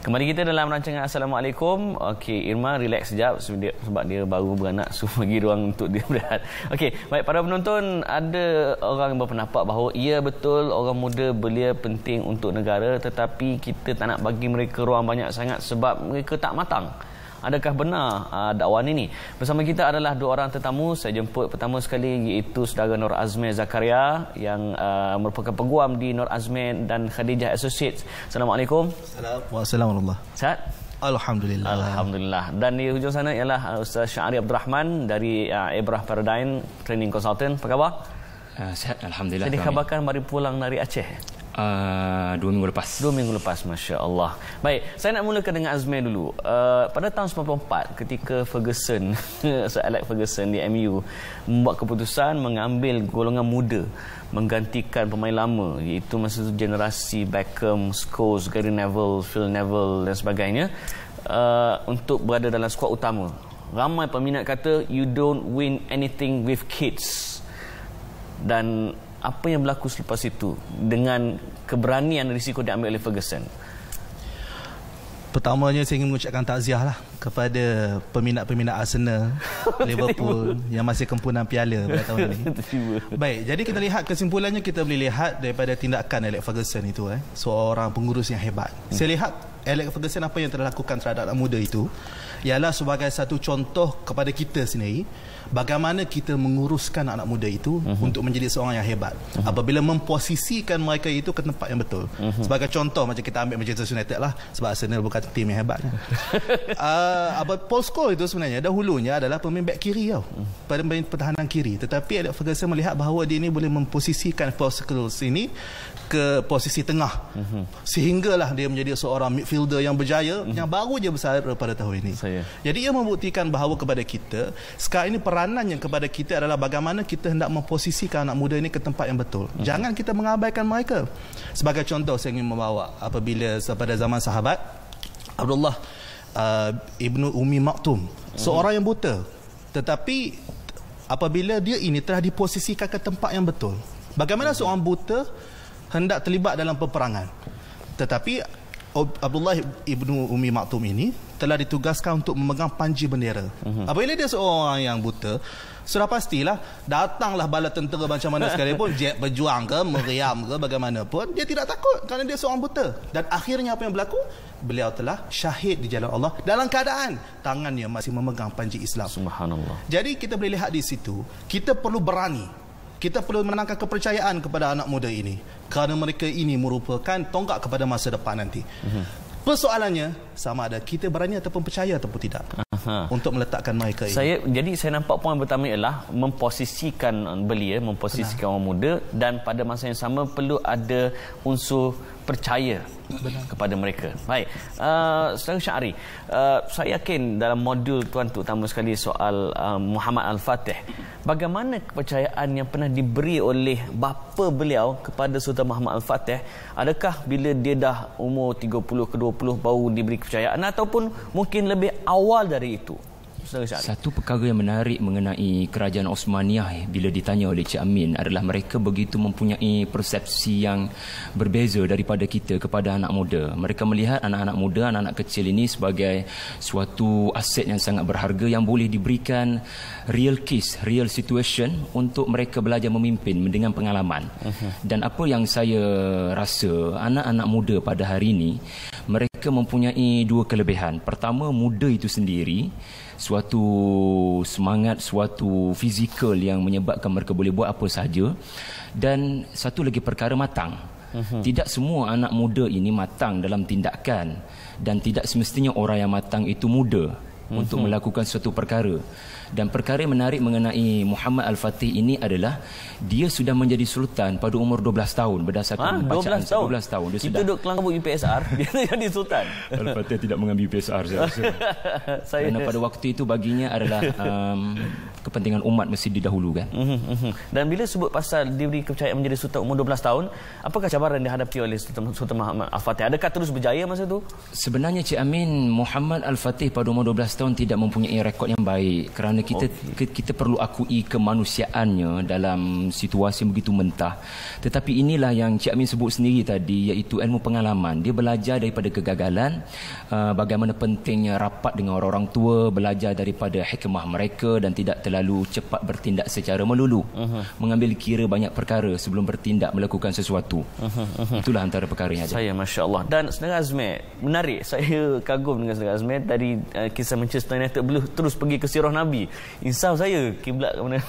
Kembali kita dalam rancangan Assalamualaikum. Okey, Irma relax sekejap sebab dia baru beranak, so bagi ruang untuk dia berehat. Okey, baik para penonton, ada orang yang berpendapat bahawa ya betul orang muda belia penting untuk negara, tetapi kita tak nak bagi mereka ruang banyak sangat sebab mereka tak matang. Adakah benar dakwaan ini? Bersama kita adalah dua orang tetamu. Saya jemput pertama sekali iaitu saudara Nur Azmeh Zakaria yang merupakan peguam di Nur Azmeh dan Khadijah Associates. Assalamualaikum. Waalaikumsalam. Sihat? Alhamdulillah. Alhamdulillah. Dan di hujung sana ialah Ustaz Syahri Abdul Rahman dari Ibrah Paradigm Training Consultant. Apa khabar? Sihat, alhamdulillah. Saya dikhabarkan baru pulang dari Aceh. 2 minggu lepas. 2 minggu lepas, Masya Allah. Baik, saya nak mulakan dengan Azmeh dulu. Pada tahun 94, ketika Ferguson, Sir Alex Ferguson di MU membuat keputusan mengambil golongan muda menggantikan pemain lama, iaitu masa itu generasi Beckham, Scholes, Gary Neville, Phil Neville dan sebagainya, untuk berada dalam skuad utama. Ramai peminat kata you don't win anything with kids. Dan apa yang berlaku selepas itu dengan keberanian risiko diambil oleh Ferguson? Pertamanya saya ingin mengucapkan takziah lah kepada peminat-peminat Arsenal, Liverpool yang masih kempunan piala pada tahun ini. Baik, jadi kita lihat kesimpulannya, kita boleh lihat daripada tindakan Alex Ferguson itu, seorang pengurus yang hebat. Saya lihat Alex Ferguson apa yang telah lakukan terhadap anak muda itu ialah sebagai satu contoh kepada kita sendiri bagaimana kita menguruskan anak muda itu untuk menjadi seorang yang hebat apabila memposisikan mereka itu ke tempat yang betul. Sebagai contoh, macam kita ambil Manchester United lah, sebab Arsenal bukan tim yang hebat. Paul Scholes itu sebenarnya dahulunya adalah pemain back kiri tau, pemain pertahanan kiri, tetapi Alex Ferguson melihat bahawa dia ini boleh memposisikan Paul Scholes ini ke posisi tengah, sehinggalah dia menjadi seorang midfielder yang berjaya, yang baru je bersara pada tahun ini. Jadi ia membuktikan bahawa kepada kita sekarang ini peranan yang kepada kita adalah bagaimana kita hendak memposisikan anak muda ini ke tempat yang betul. Jangan kita mengabaikan mereka. Sebagai contoh, saya ingin membawa apabila pada zaman sahabat Abdullah Ibnu Umi Maktum, seorang yang buta, tetapi apabila dia ini telah diposisikan ke tempat yang betul, bagaimana seorang buta hendak terlibat dalam peperangan, tetapi Abdullah Ibnu Umi Maktum ini telah ditugaskan untuk memegang panji bendera. Apabila dia seorang yang buta, sudah pastilah datanglah bala tentera macam mana sekalipun, jet berjuang ke, meriam ke, bagaimanapun, dia tidak takut kerana dia seorang buta. Dan akhirnya apa yang berlaku? Beliau telah syahid di jalan Allah dalam keadaan tangannya masih memegang panji Islam. Subhanallah. Jadi kita boleh lihat di situ, kita perlu berani, kita perlu menangkan kepercayaan kepada anak muda ini, kerana mereka ini merupakan tonggak kepada masa depan nanti. Persoalannya sama ada kita berani ataupun percaya ataupun tidak untuk meletakkan mereka ini. Jadi saya nampak poin pertama ialah memposisikan belia, memposisikan orang muda, dan pada masa yang sama perlu ada unsur percaya kepada mereka. Baik, Saudara Syahri, saya yakin dalam modul tuan terutama sekali soal Muhammad Al-Fatih, bagaimana kepercayaan yang pernah diberi oleh bapa beliau kepada Sultan Muhammad Al-Fatih? Adakah bila dia dah umur 30 ke 20 baru diberi kepercayaan, ataupun mungkin lebih awal dari itu? Satu perkara yang menarik mengenai kerajaan Osmaniyah bila ditanya oleh Cik Amin adalah mereka begitu mempunyai persepsi yang berbeza daripada kita kepada anak muda. Mereka melihat anak-anak muda, anak-anak kecil ini sebagai suatu aset yang sangat berharga yang boleh diberikan real case, real situation untuk mereka belajar memimpin dengan pengalaman. Dan apa yang saya rasa anak-anak muda pada hari ini, mereka mempunyai dua kelebihan. Pertama, muda itu sendiri suatu semangat, suatu fizikal yang menyebabkan mereka boleh buat apa sahaja. Dan satu lagi perkara, matang. Tidak semua anak muda ini matang dalam tindakan, dan tidak semestinya orang yang matang itu muda untuk melakukan suatu perkara. Dan perkara yang menarik mengenai Muhammad Al-Fatih ini adalah dia sudah menjadi sultan pada umur 12 tahun berdasarkan bacaan 12 tahun. Dia sudah duduk kelangkabut UPSR, dia jadi sultan. Al-Fatih tidak mengambil UPSR saya rasa. Kerana pada waktu itu baginya adalah kepentingan umat mesti didahulukan. Dan bila sebut pasal diberi kepercayaan menjadi sultan umur 12 tahun, apakah cabaran yang dihadapi oleh Sultan Muhammad Al-Fatih? Adakah terus berjaya masa itu? Sebenarnya Cik Amin, Muhammad Al-Fatih pada umur 12 tahun tidak mempunyai rekod yang baik, kerana kerana kita perlu akui kemanusiaannya dalam situasi begitu mentah. Tetapi inilah yang Cik Amin sebut sendiri tadi, iaitu ilmu pengalaman. Dia belajar daripada kegagalan, bagaimana pentingnya rapat dengan orang-orang tua, belajar daripada hikmah mereka dan tidak terlalu cepat bertindak secara melulu. Mengambil kira banyak perkara sebelum bertindak melakukan sesuatu. Itulah antara perkara yang ada. Saya, Masya Allah. Dan Saudara Azmed, menarik. Saya kagum dengan Saudara Azmed. Dari kisah Manchester United terus pergi ke sirah Nabi. Insaf saya kiblat ke mana.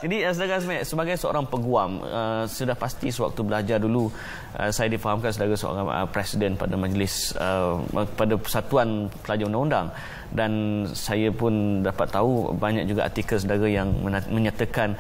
Jadi Saudara Azmed, sebagai seorang peguam, sudah pasti sewaktu belajar dulu, saya difahamkan sebagai seorang presiden pada majlis, pada Persatuan Pelajar Undang-Undang. Dan saya pun dapat tahu banyak juga artikel saudara yang menyatakan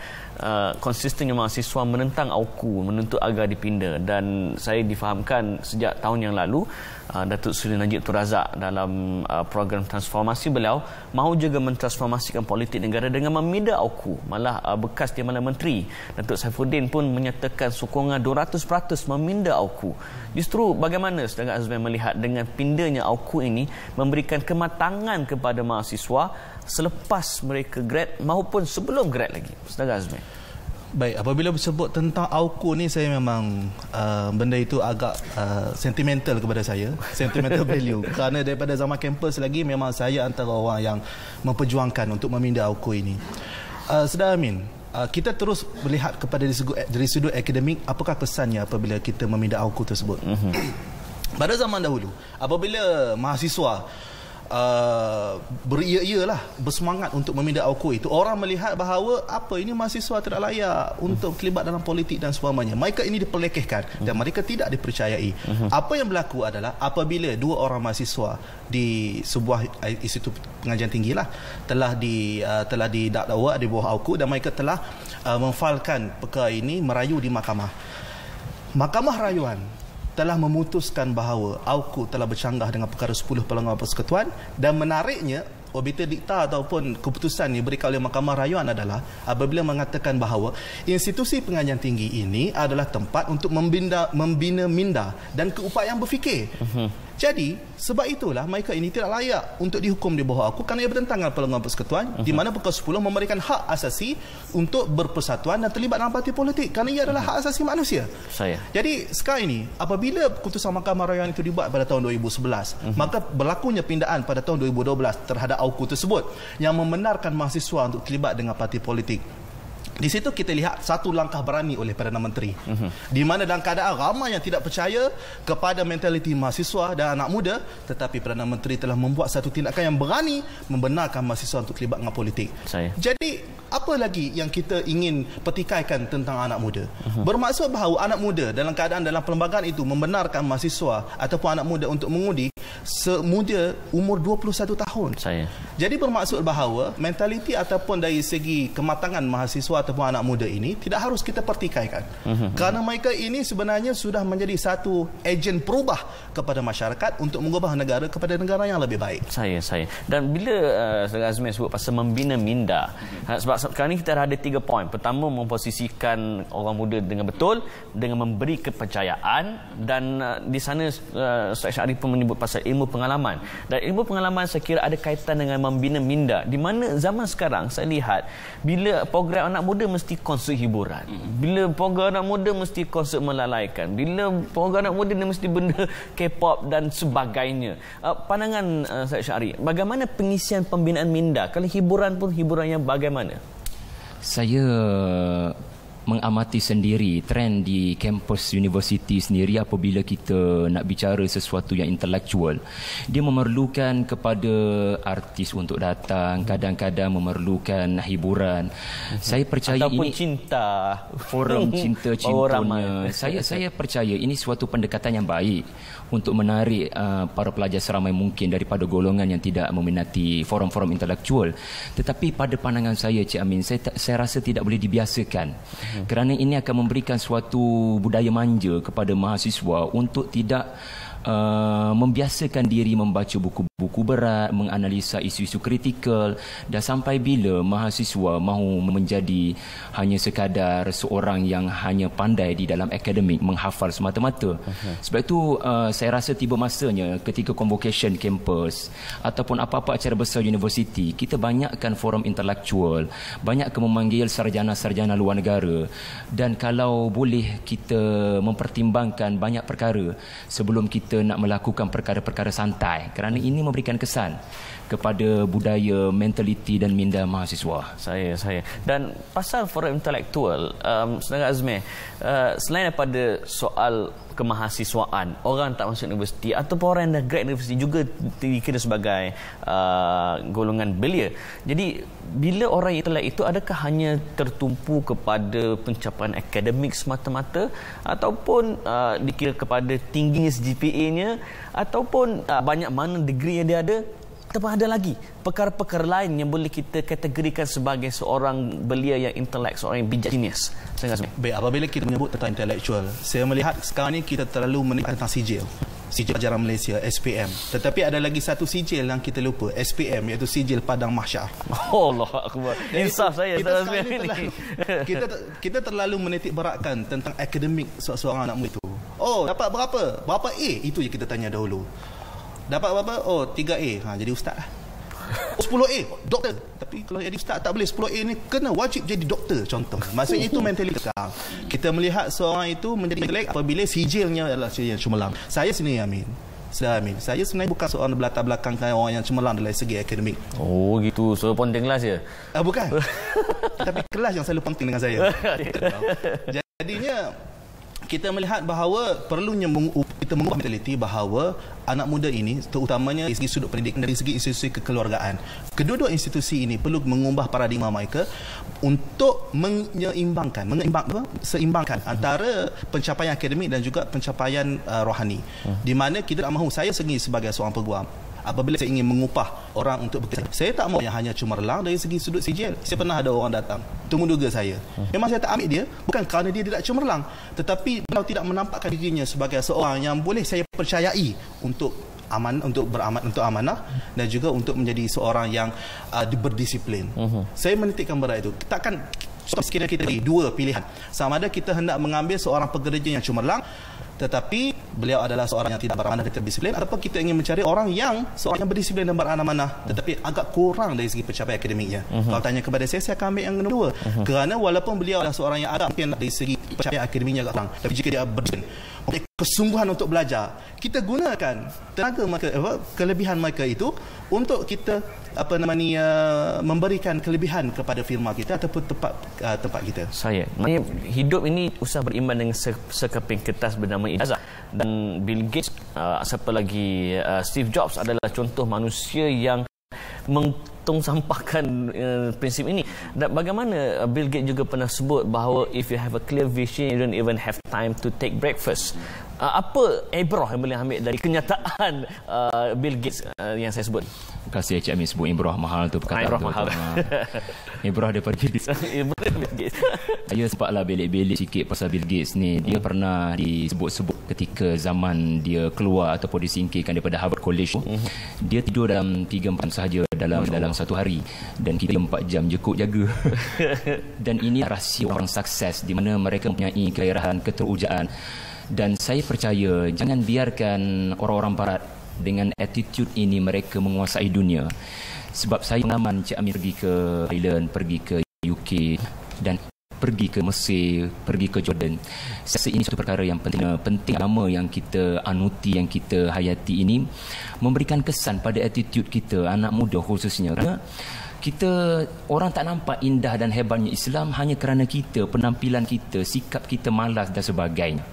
konsistennya mahasiswa menentang AUKU, menuntut agar dipinda. Dan saya difahamkan sejak tahun yang lalu Datuk Seri Najib Tun Razak dalam program transformasi beliau mahu juga mentransformasikan politik negara dengan meminda AUKU. Malah bekas Timbalan Menteri Datuk Saifuddin pun menyatakan sokongan 200% meminda AUKU. Justru bagaimana Saudara Azman melihat dengan pindanya AUKU ini memberikan kematangan kepada mahasiswa selepas mereka grad maupun sebelum grad lagi, Saudara Azman? Baik, apabila bersebut tentang AUKU ni, saya memang benda itu agak sentimental kepada saya, sentimental value, kerana daripada zaman kampus lagi memang saya antara orang yang memperjuangkan untuk meminda AUKU ini. Saudara Amin, kita terus melihat kepada dari sudut akademik, apakah kesannya apabila kita meminda AUKU tersebut. Pada zaman dahulu, apabila mahasiswa beria-ialah bersemangat untuk meminda AUKU itu, orang melihat bahawa apa ini mahasiswa tidak layak untuk terlibat dalam politik dan sebagainya. Mereka ini diperlekehkan dan mereka tidak dipercayai. Apa yang berlaku adalah apabila dua orang mahasiswa di sebuah institut pengajian tinggi telah didakwa di bawah AUKU dan mereka telah memfailkan perkara ini merayu di mahkamah. Mahkamah rayuan telah memutuskan bahawa AUKU telah bercanggah dengan perkara 10 pelanggaran persekutuan, dan menariknya obiter dikta ataupun keputusan yang diberikan oleh Mahkamah Rayuan adalah apabila mengatakan bahawa institusi pengajian tinggi ini adalah tempat untuk membina minda dan keupayaan berfikir. Jadi sebab itulah mereka ini tidak layak untuk dihukum di bawah AUKU kerana ia bertentangan dengan pelanggaran persekutuan, di mana perkara 10 memberikan hak asasi untuk berpersatuan dan terlibat dalam parti politik kerana ia adalah hak asasi manusia. Jadi sekarang ini apabila keputusan Mahkamah Rayuan itu dibuat pada tahun 2011, maka berlakunya pindaan pada tahun 2012 terhadap AUKU tersebut yang membenarkan mahasiswa untuk terlibat dengan parti politik. Di situ kita lihat satu langkah berani oleh Perdana Menteri, di mana dalam keadaan ramai yang tidak percaya kepada mentaliti mahasiswa dan anak muda, tetapi Perdana Menteri telah membuat satu tindakan yang berani membenarkan mahasiswa untuk terlibat dengan politik. Jadi apa lagi yang kita ingin petikaikan tentang anak muda? Bermaksud bahawa anak muda dalam keadaan dalam perlembagaan itu membenarkan mahasiswa ataupun anak muda untuk mengundi semuda umur 21 tahun. Jadi bermaksud bahawa mentaliti ataupun dari segi kematangan mahasiswa ataupun anak muda ini tidak harus kita pertikaikan. Kerana mereka ini sebenarnya sudah menjadi satu ejen perubah kepada masyarakat untuk mengubah negara kepada negara yang lebih baik. Dan bila Saudara Azmi sebut pasal membina minda, sebab sekarang ni kita ada 3 poin. Pertama, memposisikan orang muda dengan betul, dengan memberi kepercayaan, dan di sana Ustaz Syarif pun menyebut pasal ilmu pengalaman. Dan ilmu pengalaman saya kira ada kaitan dengan membina minda, di mana zaman sekarang saya lihat bila program anak muda mesti konsert hiburan, bila program anak muda mesti konsert melalaikan, bila program anak muda ni mesti benda K-pop dan sebagainya. Pandangan Ustaz Syarif, bagaimana pengisian pembinaan minda? Kalau hiburan pun hiburannya bagaimana? Saya mengamati sendiri trend di kampus universiti sendiri. Apabila kita nak bicara sesuatu yang intelektual, dia memerlukan kepada artis untuk datang, kadang-kadang memerlukan hiburan. Saya percaya ataupun ini cinta, forum cinta-cintanya. Saya percaya ini suatu pendekatan yang baik untuk menarik para pelajar seramai mungkin daripada golongan yang tidak meminati forum-forum intelektual. Tetapi pada pandangan saya, Cik Amin, saya rasa tidak boleh dibiasakan. Kerana ini akan memberikan suatu budaya manja kepada mahasiswa untuk tidak membiasakan diri membaca buku-buku berat, menganalisa isu-isu kritikal, dan sampai bila mahasiswa mahu menjadi hanya sekadar seorang yang hanya pandai di dalam akademik, menghafal semata-mata. Sebab itu saya rasa tiba masanya ketika convocation campus ataupun apa-apa acara besar universiti, kita banyakkan forum intelektual, banyak memanggil sarjana-sarjana luar negara, dan kalau boleh kita mempertimbangkan banyak perkara sebelum kita nak melakukan perkara-perkara santai, kerana ini memberikan kesan kepada budaya, mentaliti dan minda mahasiswa. Saya. Dan pasal forum intelektual, Saudara Azmi, selain daripada soal kemahasiswaan, orang tak masuk universiti ataupun orang yang dah grad universiti juga dikira sebagai golongan belia. Jadi bila orang intelek itu, adakah hanya tertumpu kepada pencapaian akademik semata-mata, ataupun dikira kepada tingginya GPA-nya, ataupun banyak mana degree yang dia ada, ataupun ada lagi perkara-perkara lain yang boleh kita kategorikan sebagai seorang belia yang intelek, seorang yang bijak, genius. Baik, apabila kita menyebut tentang intelektual, saya melihat sekarang ni kita terlalu menekankan tentang sijil pelajaran Malaysia, SPM. Tetapi ada lagi satu sijil yang kita lupa, SPM, iaitu sijil Padang Mahsyar. Allah Akbar. Insaf saya. Kita terlalu menitik beratkan tentang akademik seorang anak muda itu. Oh, dapat berapa? Berapa A? Itu je kita tanya dahulu. Dapat berapa? Oh, 3A. Jadi ustaz lah. 10A, doktor. Tapi kalau jadi ustaz tak boleh. 10A ni kena wajib jadi doktor, contoh. Maksudnya itu mentaliti sekarang. Kita melihat seorang itu menjadi intelek apabila sijilnya adalah sijil yang cemerlang. Saya sendiri Amin. Saya sebenarnya bukan seorang berlatar belakang orang yang cemerlang dari segi akademik. Oh gitu, so penting kelas je? Bukan. Tapi kelas yang selalu penting dengan saya. Jadinya kita melihat bahawa perlunya kita mengubah mentaliti bahawa anak muda ini, terutamanya dari segi sudut pendidikan, dari segi institusi kekeluargaan, kedua-dua institusi ini perlu mengubah paradigma mereka untuk seimbangkan antara pencapaian akademik dan juga pencapaian rohani. Di mana kita tak mahu, saya sendiri sebagai seorang peguam, apabila saya ingin mengupah orang untuk bekerja, saya tak mahu yang hanya cemerlang dari segi sudut sijil. Saya pernah ada orang datang, temu duga saya, memang saya tak ambil dia bukan kerana dia tidak cemerlang, tetapi beliau tidak menampakkan dirinya sebagai seorang yang boleh saya percayai untuk amanah dan juga untuk menjadi seorang yang berdisiplin. Saya menitikkan berat itu. Takkan sekiranya kita beri dua pilihan, sama ada kita hendak mengambil seorang pekerja yang cemerlang tetapi beliau adalah seorang yang tidak beramanah dan tidak berdisiplin, ataupun kita ingin mencari orang yang berdisiplin dan beramanah tetapi agak kurang dari segi pencapaian akademiknya. Kalau tanya kepada saya akan ambil yang kedua. Kerana walaupun beliau adalah seorang yang agak mungkin dari segi pencapaian akademiknya agak kurang, tapi jika dia berdisiplin, mempunyai kesungguhan untuk belajar, kita gunakan tenaga mereka, kelebihan mereka itu untuk kita memberikan kelebihan kepada firma kita ataupun tempat kita. Maknanya hidup ini usah beriman dengan sekeping kertas bernama ijazah. Dan Bill Gates, siapa lagi, Steve Jobs adalah contoh manusia yang sampahkan prinsip ini. Dan bagaimana Bill Gates juga pernah sebut bahawa if you have a clear vision, you don't even have time to take breakfast. Apa ibrah yang boleh ambil dari kenyataan Bill Gates yang saya sebut? Terima kasih Encik Amin sebut ibrah mahal tu perkataan ibrah tu. Mahal. Ibrah daripada Bill Gates. Saya sempatlah belik-belik sikit pasal Bill Gates ni. Dia pernah disebut-sebut ketika zaman dia keluar ataupun disingkirkan daripada Harvard College. Dia tidur dalam 3-4 sahaja dalam satu hari, dan kita 4 jam je kot jaga. Dan ini rahsia orang sukses di mana mereka mempunyai keghairahan, keterujaan. Dan saya percaya jangan biarkan orang-orang barat dengan attitude ini mereka menguasai dunia. Sebab saya pengalaman Cik Amir pergi ke Thailand, pergi ke UK dan pergi ke Mesir, pergi ke Jordan. Saya rasa ini satu perkara yang penting agama yang kita anuti, yang kita hayati ini memberikan kesan pada attitude kita, anak muda khususnya. Kerana orang tak nampak indah dan hebatnya Islam hanya kerana kita, penampilan kita, sikap kita malas dan sebagainya.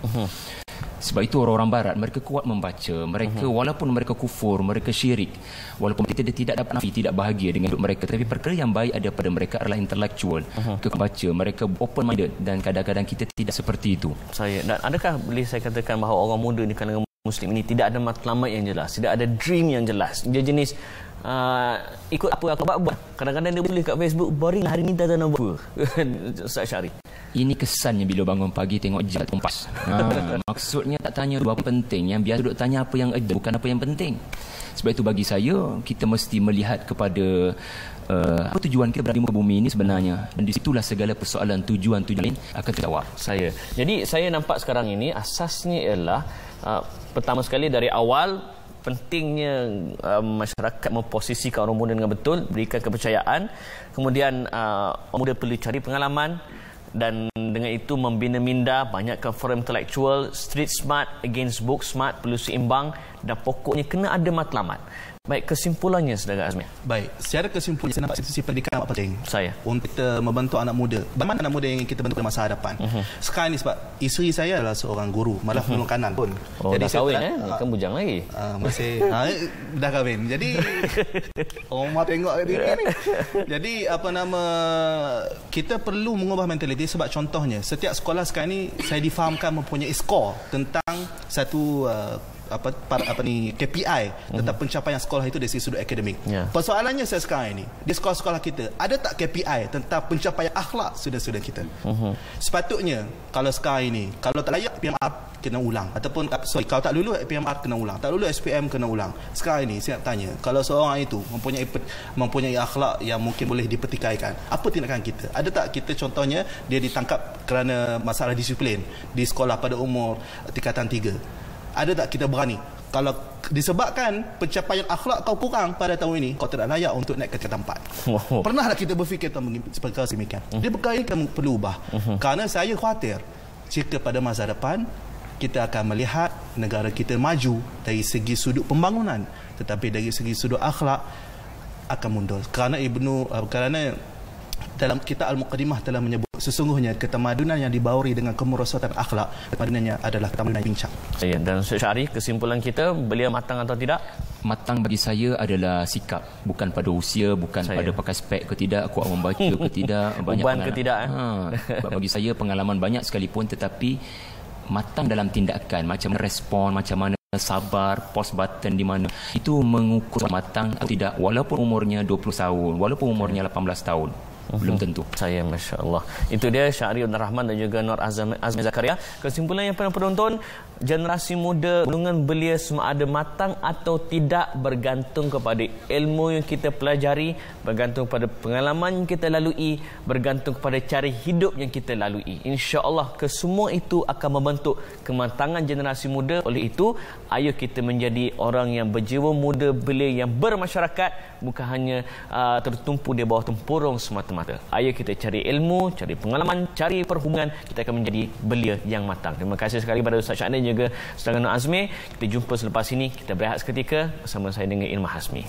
Sebab itu orang-orang barat mereka kuat membaca, mereka walaupun mereka kufur, mereka syirik, walaupun kita tidak dapat nafi, tidak bahagia dengan hidup mereka, tapi perkara yang baik ada pada mereka adalah intelektual, kebaca, mereka open minded, dan kadang-kadang kita tidak seperti itu. Dan adakah boleh saya katakan bahawa orang muda di kalangan Muslim ini tidak ada matlamat yang jelas, tidak ada dream yang jelas, dia jenis ikut apa aku buat. Kadang-kadang dia boleh kat Facebook, boring hari ni tak nak buat apa. Ustaz Syarif. Ini kesannya bila bangun pagi tengok jam kompas. Maksudnya tak tanya apa penting. Yang biasa duk tanya apa yang urgent, bukan apa yang penting. Sebab itu bagi saya, kita mesti melihat kepada apa tujuan kita berada di muka bumi ini sebenarnya. Dan di situlah segala persoalan tujuan-tujuan akan terjawab. Jadi saya nampak sekarang ini asasnya ialah pertama sekali dari awal pentingnya masyarakat memposisikan orang muda dengan betul, berikan kepercayaan. Kemudian orang muda perlu cari pengalaman, dan dengan itu membina minda, banyakkan forum intelektual, street smart against book smart, perlu seimbang, dan pokoknya kena ada matlamat. Baik, kesimpulannya saudara Azmi. Baik, secara kesimpulan saya nampak institusi pendidikan amat penting untuk kita membentuk anak muda. Bagaimana anak muda yang ingin kita bentuk pada masa hadapan? Sekarang ni sebab isteri saya adalah seorang guru, malah penolong kanan pun. Jadi dah kahwin kan bujang lagi. Masih dah kahwin. Jadi orang tengok dia ni. Jadi kita perlu mengubah mentaliti, sebab contohnya setiap sekolah sekarang ni saya difahamkan mempunyai skor tentang satu KPI tentang pencapaian sekolah itu dari segi sudut akademik. Persoalannya saya sekarang ini, di sekolah-sekolah kita ada tak KPI tentang pencapaian akhlak student-student kita? Sepatutnya kalau sekarang ini, kalau tak layak PMR kena ulang, ataupun kalau tak lulus PMR kena ulang, tak lulus SPM kena ulang. Sekarang ini saya nak tanya, kalau seorang itu mempunyai akhlak yang mungkin boleh dipertikaikan, apa tindakan kita? Ada tak kita contohnya dia ditangkap kerana masalah disiplin di sekolah pada umur tingkatan 3? Ada tak kita berani? Kalau disebabkan pencapaian akhlak kau kurang pada tahun ini, kau tidak layak untuk naik ke tingkatan 4. Pernahlah kita berfikir tentang perkara demikian? Dia perkara ini perlu ubah. Kerana saya khawatir jika pada masa depan kita akan melihat negara kita maju dari segi sudut pembangunan, tetapi dari segi sudut akhlak akan mundur. Kerana dalam kitab Al-Muqaddimah telah menyebut sesungguhnya ketamadunan yang dibauri dengan kemerosotan akhlak, ketamadunannya adalah ketamadunan yang pincang. Dan Syahri, kesimpulan kita, belia matang atau tidak? Matang bagi saya adalah sikap, bukan pada usia, bukan pada pakai spek ke tidak, kuat membaca ke tidak, banyak uban ke tidak. Bagi saya pengalaman banyak sekalipun, tetapi matang dalam tindakan, macam mana respon, macam mana sabar, pause button di mana, itu mengukur matang atau tidak, walaupun umurnya 20 tahun, walaupun umurnya 18 tahun. Belum tentu. Masya Allah. Itu dia Syahri Nur Rahman dan juga Nur Azmi Zakaria. Kesimpulannya para penonton, generasi muda, golongan belia sama ada matang atau tidak bergantung kepada ilmu yang kita pelajari, bergantung pada pengalaman yang kita lalui, bergantung kepada cara hidup yang kita lalui. Insya-Allah kesemua itu akan membentuk kematangan generasi muda. Oleh itu, ayo kita menjadi orang yang berjiwa muda, belia yang bermasyarakat, bukan hanya tertumpu di bawah tempurung semata-mata. Ayo kita cari ilmu, cari pengalaman, cari perhubungan, kita akan menjadi belia yang matang. Terima kasih sekali kepada Ustaz Syahni dan juga Saudara Nur Azmi. Kita jumpa selepas ini. Kita berehat seketika bersama saya dengan Ilmah Hasmi.